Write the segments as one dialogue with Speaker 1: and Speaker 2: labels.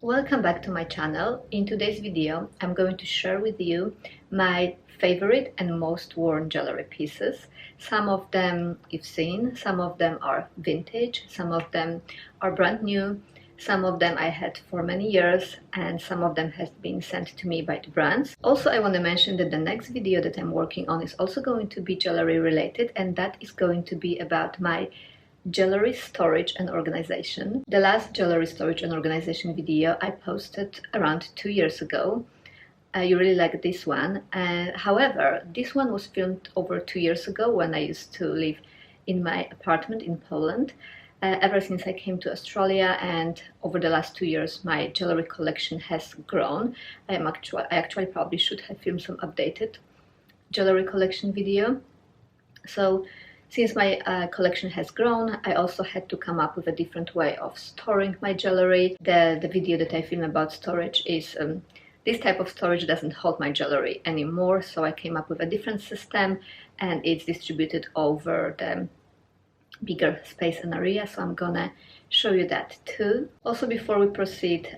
Speaker 1: Welcome back to my channel. In today's video, I'm going to share with you my favorite and most worn jewelry pieces. Some of them you've seen, some of them are vintage, some of them are brand new, some of them I had for many years, and some of them has been sent to me by the brands. Also, I want to mention that the next video that I'm working on is also going to be jewelry related, and that is going to be about my jewelry storage and organization. The last jewelry storage and organization video I posted around 2 years ago. You really like this one. However, this one was filmed over 2 years ago when I used to live in my apartment in Poland. Ever since I came to Australia, and over the last 2 years my jewelry collection has grown. I actually probably should have filmed some updated jewelry collection video. So since my collection has grown, I also had to come up with a different way of storing my jewelry. The video that I filmed about storage is this type of storage doesn't hold my jewelry anymore, so I came up with a different system and it's distributed over the bigger space and area, so I'm gonna show you that too. Also, before we proceed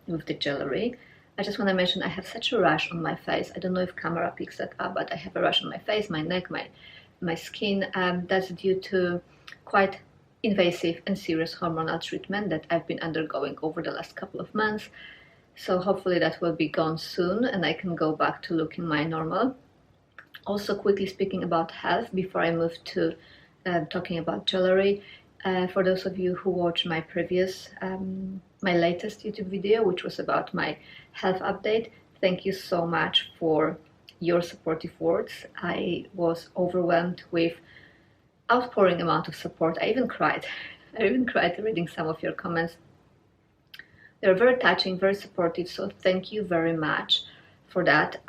Speaker 1: with the jewelry, I just want to mention I have such a rash on my face. I don't know if camera picks that up, but I have a rash on my face, my neck, my skin. That's due to quite invasive and serious hormonal treatment that I've been undergoing over the last couple of months. So hopefully that will be gone soon and I can go back to looking my normal. Also, quickly speaking about health before I move to talking about jewelry. For those of you who watched my previous, my latest YouTube video, which was about my health update, thank you so much for your supportive words. I was overwhelmed with outpouring amount of support. I even cried. I even cried reading some of your comments. They're very touching, very supportive, so thank you very much for that.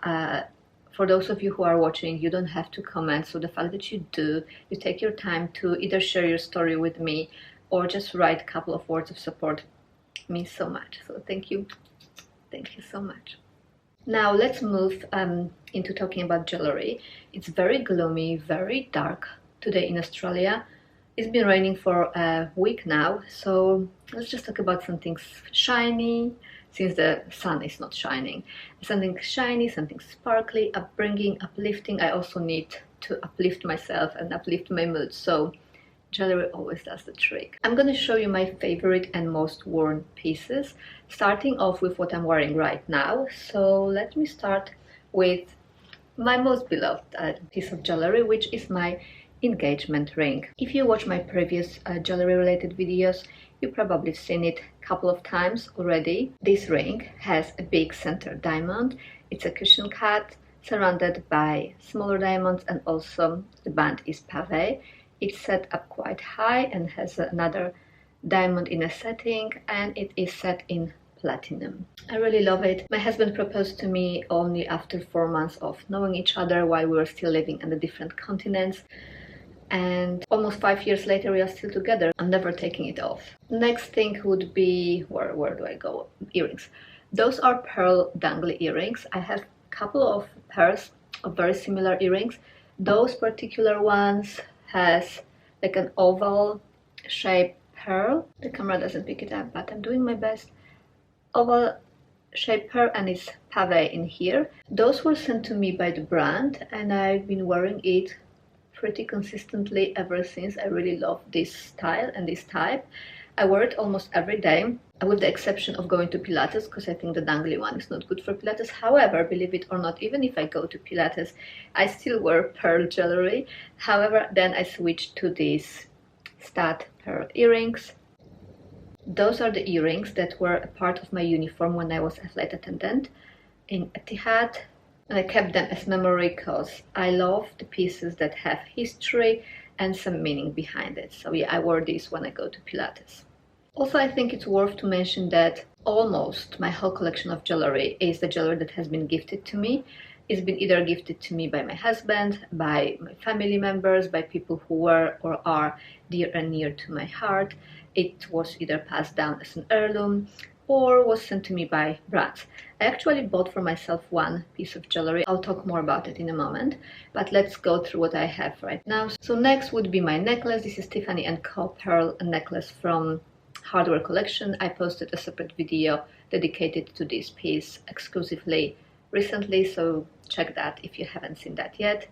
Speaker 1: For those of you who are watching, you don't have to comment, so the fact that you do, you take your time to either share your story with me or just write a couple of words of support means so much. So thank you so much. Now let's move into talking about jewelry. It's very gloomy, very dark today in Australia. It's been raining for a week now, so let's just talk about something shiny, since the sun is not shining. Something shiny, something sparkly, upbringing, uplifting. I also need to uplift myself and uplift my mood, so jewelry always does the trick. I'm going to show you my favorite and most worn pieces, starting off with what I'm wearing right now. So let me start with my most beloved piece of jewelry, which is my engagement ring. If you watch my previous jewelry related videos, you've probably seen it a couple of times already. This ring has a big center diamond. It's a cushion cut surrounded by smaller diamonds, and also the band is pavé. It's set up quite high and has another diamond in a setting, and it is set in platinum. I really love it. My husband proposed to me only after 4 months of knowing each other, while we were still living on the different continents. And almost 5 years later, we are still together. I'm never taking it off. Next thing would be, where do I go? Earrings. Those are pearl dangly earrings. I have a couple of pairs of very similar earrings. Those particular ones has like an oval shaped pearl. The camera doesn't pick it up, but I'm doing my best. Oval shaped pearl, and it's pavé in here. Those were sent to me by the brand, and I've been wearing it pretty consistently ever since. I really love this style and this type. I wear it almost every day, with the exception of going to Pilates, because I think the dangly one is not good for Pilates. However, believe it or not, even if I go to Pilates, I still wear pearl jewelry. However, then I switched to these stud pearl earrings. Those are the earrings that were a part of my uniform when I was a flight attendant in Etihad. And I kept them as memory because I love the pieces that have history and some meaning behind it. So yeah, I wore these when I go to Pilates. Also, I think it's worth to mention that almost my whole collection of jewelry is the jewelry that has been gifted to me. It's been either gifted to me by my husband, by my family members, by people who were or are dear and near to my heart. It was either passed down as an heirloom or was sent to me by brands. I actually bought for myself one piece of jewelry. I'll talk more about it in a moment, but let's go through what I have right now. So next would be my necklace. This is Tiffany & Co. pearl necklace from hardware collection. I posted a separate video dedicated to this piece exclusively recently, so check that if you haven't seen that yet.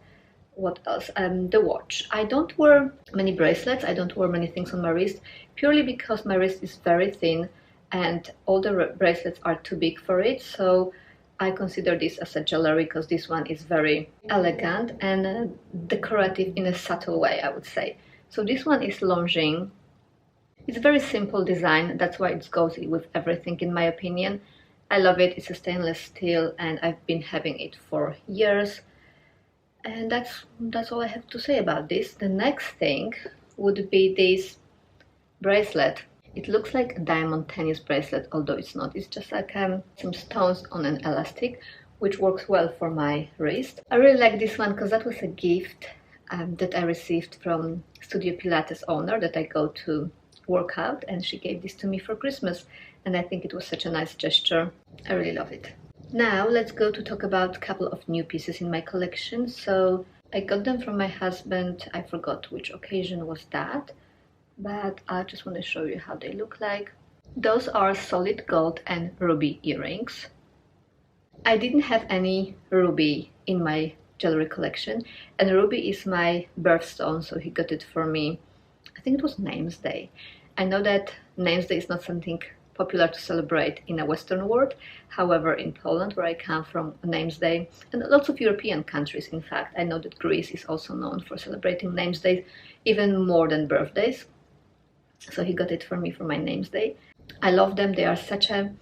Speaker 1: What else? The watch. I don't wear many bracelets, I don't wear many things on my wrist, purely because my wrist is very thin and all the bracelets are too big for it, so I consider this as a jewelry because this one is very elegant and decorative in a subtle way, I would say. So this one is Longines. It's a very simple design, that's why it goes with everything in my opinion. I love it, it's a stainless steel and I've been having it for years. And that's all I have to say about this. The next thing would be this bracelet. It looks like a diamond tennis bracelet, although it's not. It's just like some stones on an elastic, which works well for my wrist. I really like this one because that was a gift that I received from Studio Pilates owner that I go to work out, and she gave this to me for Christmas, and I think it was such a nice gesture. I really love it. Now let's go to talk about a couple of new pieces in my collection. So I got them from my husband. I forgot which occasion was that, but I just want to show you how they look like. Those are solid gold and ruby earrings. I didn't have any ruby in my jewelry collection, and ruby is my birthstone, so he got it for me. I think it was Names Day. I know that Names Day is not something popular to celebrate in a Western world. However, in Poland, where I come from, Names Day, and lots of European countries, in fact, I know that Greece is also known for celebrating Names Days, even more than birthdays. So he got it for me for my Names Day. I love them. They are such a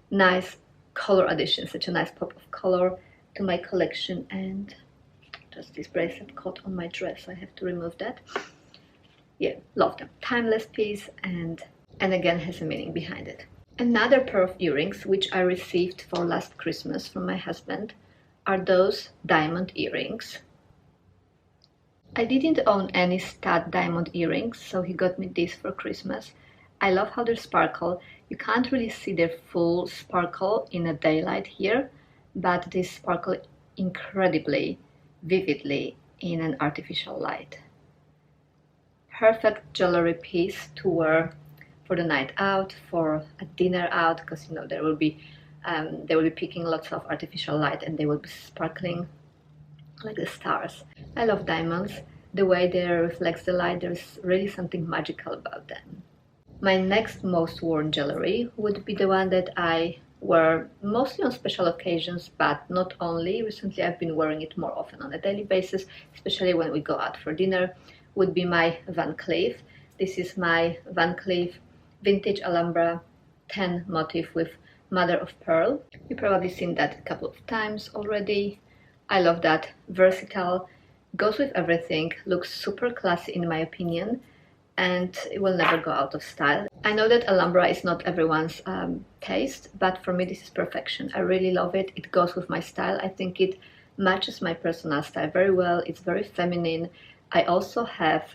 Speaker 1: nice color addition, such a nice pop of color to my collection. And just this bracelet caught on my dress, so I have to remove that. Yeah, love them. Timeless piece, and again has a meaning behind it. Another pair of earrings which I received for last Christmas from my husband are those diamond earrings. I didn't own any stud diamond earrings, so he got me these for Christmas. I love how they sparkle. You can't really see their full sparkle in a daylight here, but they sparkle incredibly vividly in an artificial light. Perfect jewelry piece to wear for the night out, for a dinner out, because you know they will be picking lots of artificial light and they will be sparkling like the stars. I love diamonds. The way they reflect the light, there's really something magical about them. My next most worn jewelry would be the one that I wear mostly on special occasions, but not only. Recently I've been wearing it more often on a daily basis, especially when we go out for dinner, would be my Van Cleef. This is my Van Cleef vintage Alhambra 10 motif with mother of pearl. You've probably seen that a couple of times already. I love that. Versatile, goes with everything, looks super classy in my opinion, and it will never go out of style. I know that Alhambra is not everyone's taste, but for me this is perfection. I really love it. It goes with my style. I think it matches my personal style very well. It's very feminine. I also have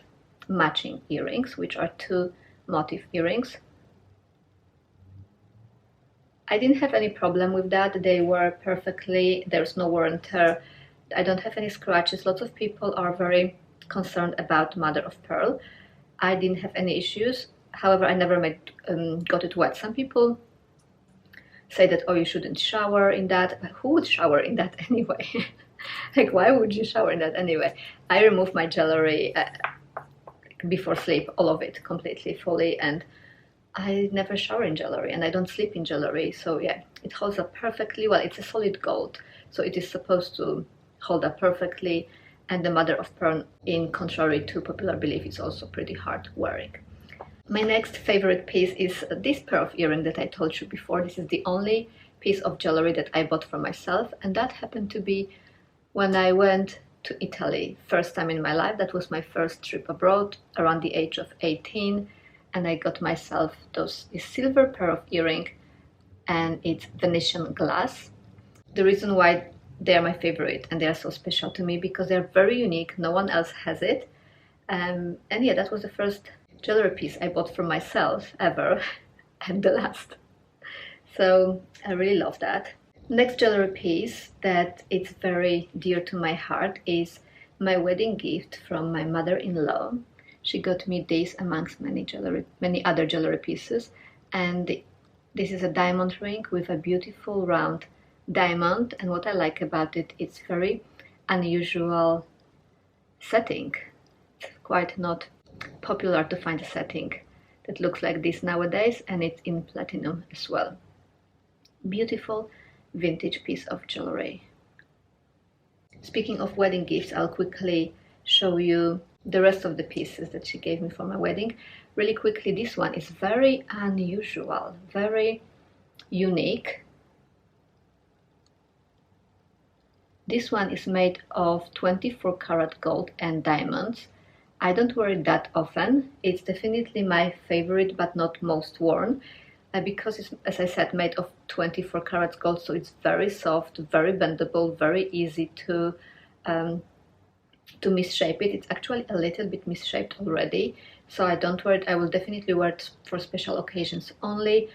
Speaker 1: matching earrings, which are 2 motif earrings. I didn't have any problem with that. They were perfectly, there's no wear and tear. I don't have any scratches. Lots of people are very concerned about mother of pearl. I didn't have any issues. However, I never got it wet. Some people say that, oh, you shouldn't shower in that. But who would shower in that anyway? Like, why would you shower in that anyway? I remove my jewelry before sleep, all of it, completely, fully, and I never shower in jewelry, and I don't sleep in jewelry. So yeah, it holds up perfectly well. It's a solid gold, so it is supposed to hold up perfectly, and the mother of pearl, in contrary to popular belief, is also pretty hard wearing. My next favorite piece is this pair of earrings that I told you before. This is the only piece of jewelry that I bought for myself, and that happened to be when I went to Italy, first time in my life. That was my first trip abroad, around the age of 18, and I got myself this silver pair of earring, and it's Venetian glass. The reason why they are my favorite and they are so special to me, because they're very unique, no one else has it, and yeah, that was the first jewelry piece I bought for myself ever, and the last. So I really love that. Next jewelry piece that it's very dear to my heart is my wedding gift from my mother-in-law. She got me this amongst many other jewelry pieces, and This is a diamond ring with a beautiful round diamond, and what I like about it, it's very unusual setting. It's quite not popular to find a setting that looks like this nowadays, and it's in platinum as well. Beautiful vintage piece of jewelry. Speaking of wedding gifts, I'll quickly show you the rest of the pieces that she gave me for my wedding. Really quickly, this one is very unusual, very unique. This one is made of 24 karat gold and diamonds. I don't wear it that often. It's definitely my favorite but not most worn, because it's, as I said, made of 24 karat gold, so it's very soft, very bendable, very easy to misshape it. It's actually a little bit misshaped already, so I don't wear it. I will definitely wear it for special occasions only.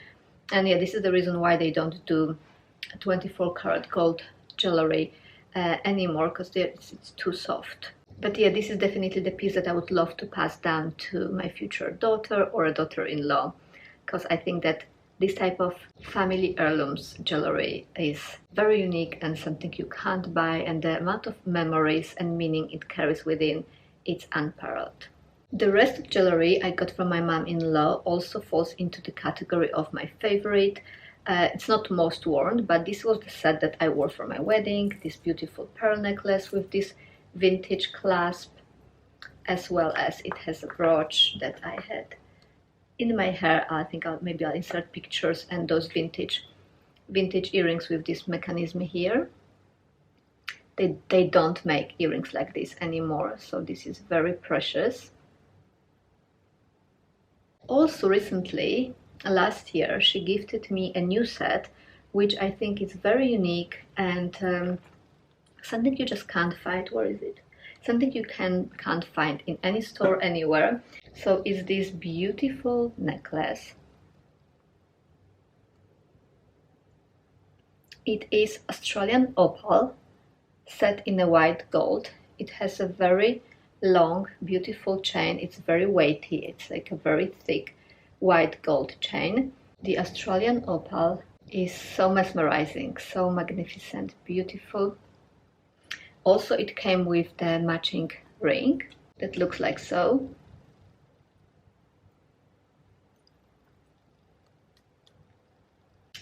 Speaker 1: And yeah, this is the reason why they don't do 24 karat gold jewelry anymore, because it's too soft. But yeah, this is definitely the piece that I would love to pass down to my future daughter or a daughter-in-law, because I think that this type of family heirlooms jewelry is very unique and something you can't buy, and the amount of memories and meaning it carries within, it's unparalleled. The rest of jewelry I got from my mom-in-law also falls into the category of my favorite. It's not most worn, but this was the set that I wore for my wedding. This beautiful pearl necklace with this vintage clasp, as well as it has a brooch that I had in my hair. I think maybe I'll insert pictures, and those vintage earrings with this mechanism here. They don't make earrings like this anymore, so this is very precious. Also recently, last year, she gifted me a new set, which I think is very unique and something you just can't find. Where is it? Something you can't find in any store anywhere. So it's this beautiful necklace. It is Australian opal set in a white gold. It has a very long, beautiful chain. It's very weighty. It's like a very thick white gold chain. The Australian opal is so mesmerizing, so magnificent, beautiful. Also, it came with the matching ring that looks like so.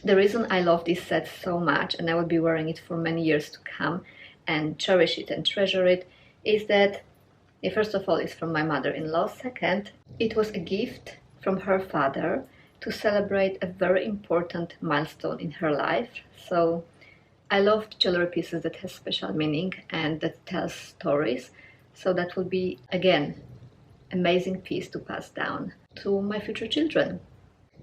Speaker 1: The reason I love this set so much, and I will be wearing it for many years to come and cherish it and treasure it, is that, first of all, it's from my mother-in-law. Second, it was a gift from her father to celebrate a very important milestone in her life. So I love jewelry pieces that have special meaning and that tell stories. So that will be, again, amazing piece to pass down to my future children.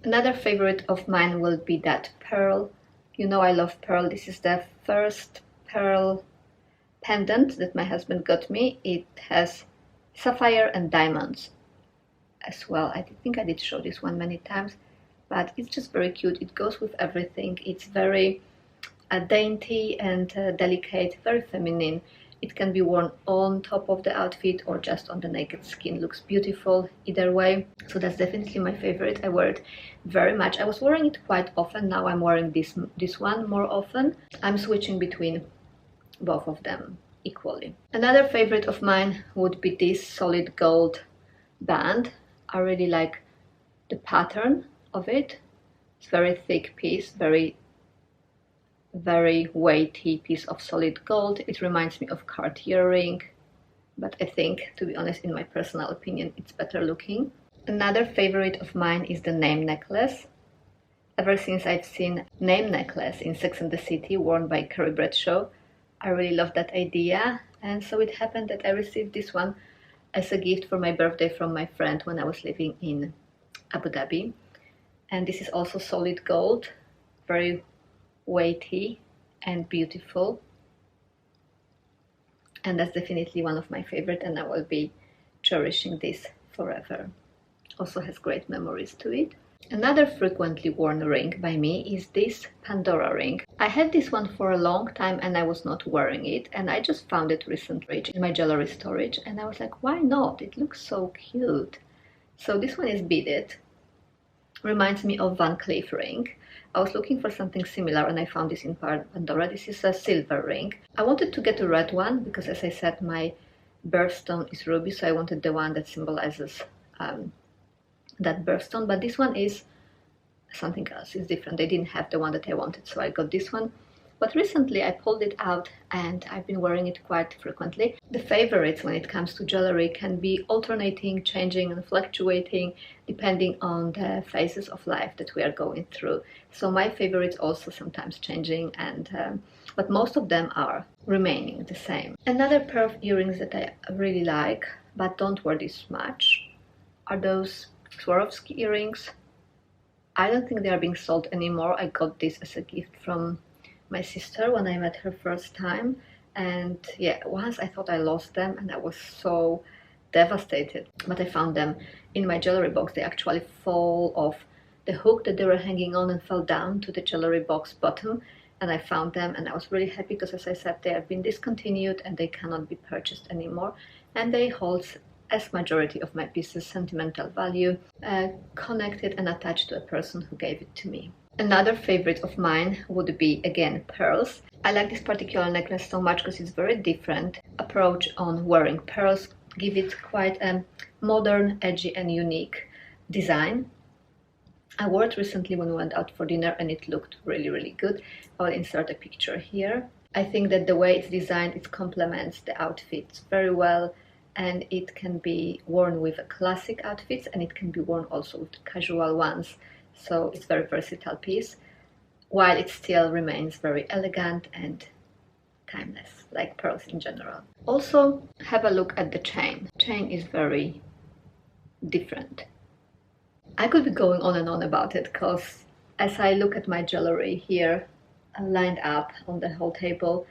Speaker 1: Another favorite of mine will be that pearl. You know I love pearl. This is the first pearl pendant that my husband got me. It has sapphire and diamonds as well. I think I did show this one many times, but it's just very cute. It goes with everything. It's very dainty and delicate, very feminine. It can be worn on top of the outfit or just on the naked skin. Looks beautiful either way. So that's definitely my favorite. I wear it very much. I was wearing it quite often. Now I'm wearing this one more often. I'm switching between both of them equally. Another favorite of mine would be this solid gold band. I really like the pattern of it. It's a very thick piece, very weighty piece of solid gold. It reminds me of Cartier ring, but I think, to be honest, in my personal opinion, it's better looking. Another favorite of mine is the name necklace. Ever since I've seen name necklace in Sex and the City worn by Carrie Bradshaw, I really love that idea, and so it happened that I received this one as a gift for my birthday from my friend when I was living in Abu Dhabi. And this is also solid gold, very weighty and beautiful, and that's definitely one of my favorite, and I will be cherishing this forever. Also has great memories to it. Another frequently worn ring by me is this Pandora ring. I had this one for a long time and I was not wearing it, and I just found it recently in my jewelry storage, and I was like, why not? It looks so cute. So this one is beaded. Reminds me of Van Cleef ring. I was looking for something similar and I found this in Pandora. This is a silver ring. I wanted to get a red one because, as I said, my birthstone is ruby, so I wanted the one that symbolizes that birthstone, but this one is something else. It's different. They didn't have the one that I wanted, so I got this one. But recently I pulled it out and I've been wearing it quite frequently. The favorites when it comes to jewelry can be alternating, changing and fluctuating depending on the phases of life that we are going through. So my favorites also sometimes changing, and but most of them are remaining the same. Another pair of earrings that I really like but don't wear this much are those Swarovski earrings. I don't think they are being sold anymore. I got this as a gift from my sister when I met her first time, and yeah, once I thought I lost them and I was so devastated, but I found them in my jewelry box. They actually fall off the hook that they were hanging on and fell down to the jewelry box bottom, and I found them and I was really happy because, as I said, they have been discontinued and they cannot be purchased anymore, and they hold, as majority of my pieces, sentimental value, connected and attached to a person who gave it to me. Another favorite of mine would be, again, pearls. I like this particular necklace so much because it's very different approach on wearing pearls, give it quite a modern, edgy and unique design. I wore it recently when we went out for dinner and it looked really good. I'll insert a picture here. I think that the way it's designed, it complements the outfits very well, and it can be worn with classic outfits and it can be worn also with casual ones. So it's a very versatile piece, while it still remains very elegant and timeless, like pearls in general. Also, have a look at the chain. Chain is very different. I could be going on and on about it because as I look at my jewelry here lined up on the whole table,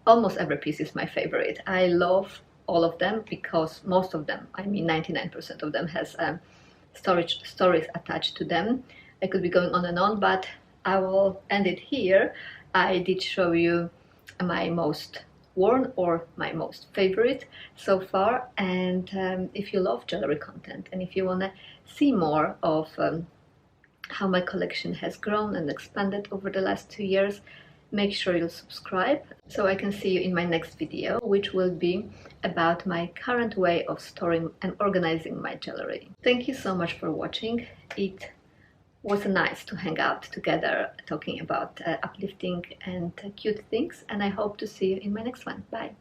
Speaker 1: almost every piece is my favorite. I love all of them because most of them, I mean 99% of them, has stories attached to them. I could be going on and on, but I will end it here. I did show you my most worn or my most favorite so far, and if you love jewelry content and if you want to see more of how my collection has grown and expanded over the last 2 years, make sure you subscribe so I can see you in my next video, which will be about my current way of storing and organizing my jewelry. Thank you so much for watching. It was nice to hang out together talking about uplifting and cute things, and I hope to see you in my next one. Bye!